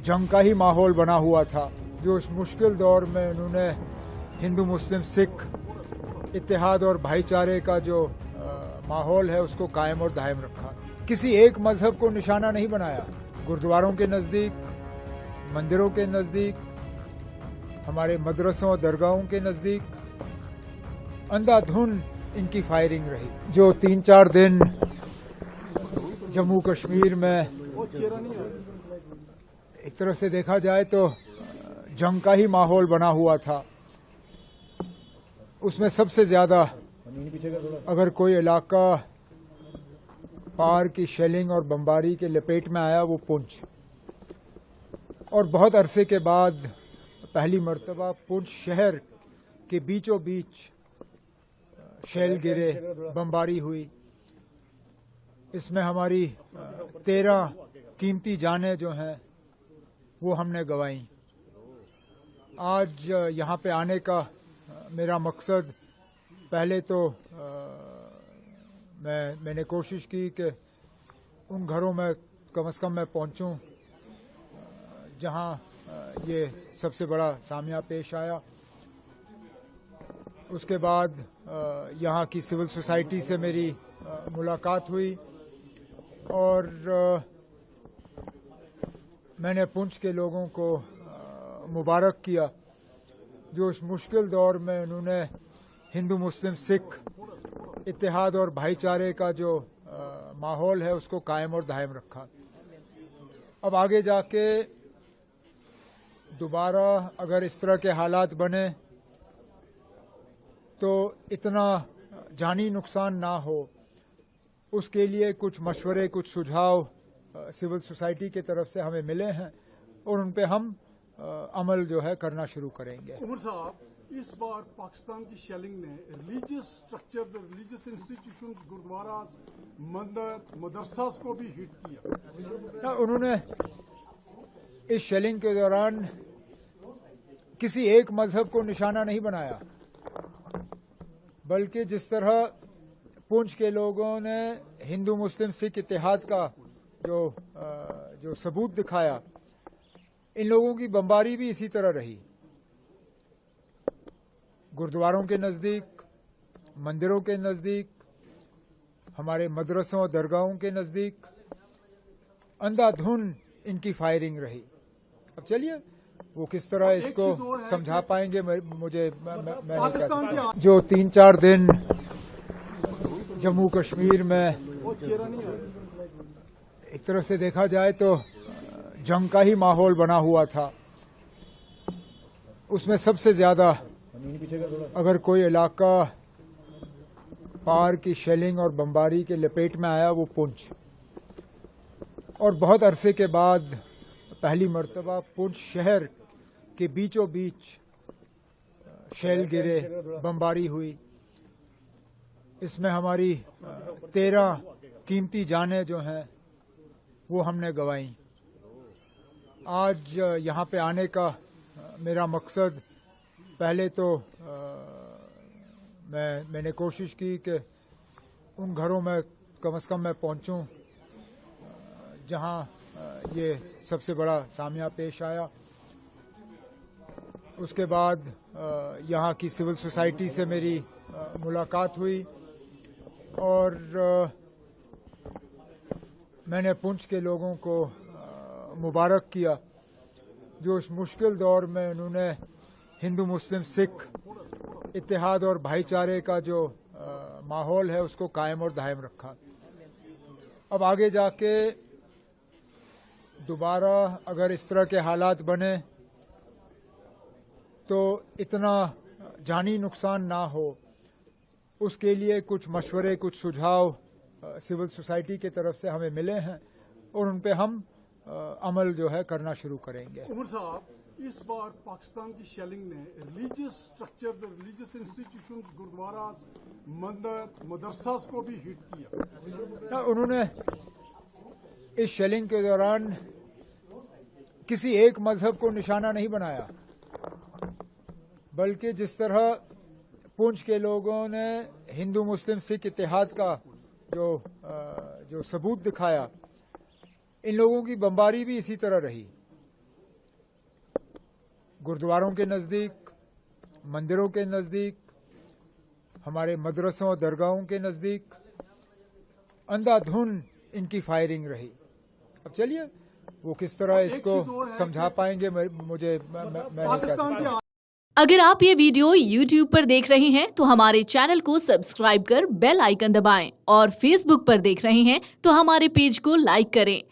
जंग का ही माहौल बना हुआ था, जो इस मुश्किल दौर में उन्होंने हिंदू मुस्लिम सिख इत्तेहाद और भाईचारे का जो माहौल है उसको कायम और दायम रखा। किसी एक मजहब को निशाना नहीं बनाया। गुरुद्वारों के नज़दीक, मंदिरों के नज़दीक, हमारे मदरसों और दरगाहों के नज़दीक अंधाधुन इनकी फायरिंग रही। जो 3-4 दिन जम्मू कश्मीर में एक तरफ से देखा जाए तो जंग का ही माहौल बना हुआ था, उसमें सबसे ज्यादा अगर कोई इलाका पार की शेलिंग और बमबारी के लपेट में आया वो पुंछ। और बहुत अरसे के बाद पहली मर्तबा पुंछ शहर के बीचों बीच शेल गिरे, बमबारी हुई। इसमें हमारी 13 कीमती जानें जो हैं वो हमने गंवाई। आज यहाँ पे आने का मेरा मकसद, पहले तो मैंने कोशिश की कि उन घरों में कम से कम मैं पहुँचूँ जहाँ ये सबसे बड़ा सामिया पेश आया। उसके बाद यहाँ की सिविल सोसाइटी से मेरी मुलाकात हुई और मैंने पुंछ के लोगों को मुबारक किया, जो इस मुश्किल दौर में उन्होंने हिंदू मुस्लिम सिख इत्तेहाद और भाईचारे का जो माहौल है उसको कायम और दायम रखा। अब आगे जाके दोबारा अगर इस तरह के हालात बने तो इतना जानी नुकसान ना हो, उसके लिए कुछ मशवरे, कुछ सुझाव सिविल सोसाइटी की तरफ से हमें मिले हैं और उन पे हम अमल जो है करना शुरू करेंगे। उमर साहब, इस बार पाकिस्तान की शेलिंग ने रिलीजियस स्ट्रक्चर, रिलीजियस इंस्टीट्यूशंस, गुरुद्वारास, मंदिर, मदरसास को भी हिट किया। उन्होंने इस शेलिंग के दौरान किसी एक मजहब को निशाना नहीं बनाया, बल्कि जिस तरह पुंछ के लोगों ने हिंदू मुस्लिम सिख इत्तेहाद का जो सबूत दिखाया, इन लोगों की बमबारी भी इसी तरह रही। गुरुद्वारों के नज़दीक, मंदिरों के नज़दीक, हमारे मदरसों और दरगाहों के नज़दीक अंधाधुन इनकी फायरिंग रही। अब चलिए वो किस तरह इसको समझा पाएंगे मुझे मैं जो 3-4 दिन जम्मू कश्मीर में एक तरफ से देखा जाए तो जंग का ही माहौल बना हुआ था, उसमें सबसे ज्यादा अगर कोई इलाका पार की शेलिंग और बमबारी के लपेट में आया वो पुंछ। और बहुत अरसे के बाद पहली मर्तबा पुंछ शहर के बीचों बीच शेल गिरे, बमबारी हुई। इसमें हमारी 13 कीमती जानें जो हैं वो हमने गंवाई। आज यहाँ पे आने का मेरा मकसद, पहले तो मैंने कोशिश की कि उन घरों में कम से कम मैं पहुँचूँ जहाँ ये सबसे बड़ा सामिया पेश आया। उसके बाद यहाँ की सिविल सोसाइटी से मेरी मुलाकात हुई और मैंने पुंछ के लोगों को मुबारक किया, जो इस मुश्किल दौर में उन्होंने हिंदू मुस्लिम सिख इत्तेहाद और भाईचारे का जो माहौल है उसको कायम और दायम रखा। अब आगे जाके दोबारा अगर इस तरह के हालात बने तो इतना जानी नुकसान ना हो, उसके लिए कुछ मशवरे, कुछ सुझाव सिविल सोसाइटी की तरफ से हमें मिले हैं और उन पे हम अमल जो है करना शुरू करेंगे। उमर साहब, इस बार पाकिस्तान की शेलिंग ने रिलीजियस स्ट्रक्चर, रिलीजियस इंस्टीट्यूशंस, गुरुद्वारास, मंदिर, मदरसास को भी हिट किया। उन्होंने इस शेलिंग के दौरान किसी एक मजहब को निशाना नहीं बनाया, बल्कि जिस तरह पुंछ के लोगों ने हिंदू मुस्लिम सिख इत्तेहाद का जो सबूत दिखाया, इन लोगों की बमबारी भी इसी तरह रही। गुरुद्वारों के नज़दीक, मंदिरों के नज़दीक, हमारे मदरसों और दरगाहों के नज़दीक अंधाधुन इनकी फायरिंग रही। अब चलिए वो किस तरह इसको समझा पाएंगे, मुझे मैं नहीं कह सकता। अगर आप ये वीडियो YouTube पर देख रहे हैं तो हमारे चैनल को सब्सक्राइब कर बेल आइकन दबाएं और Facebook पर देख रहे हैं तो हमारे पेज को लाइक करें।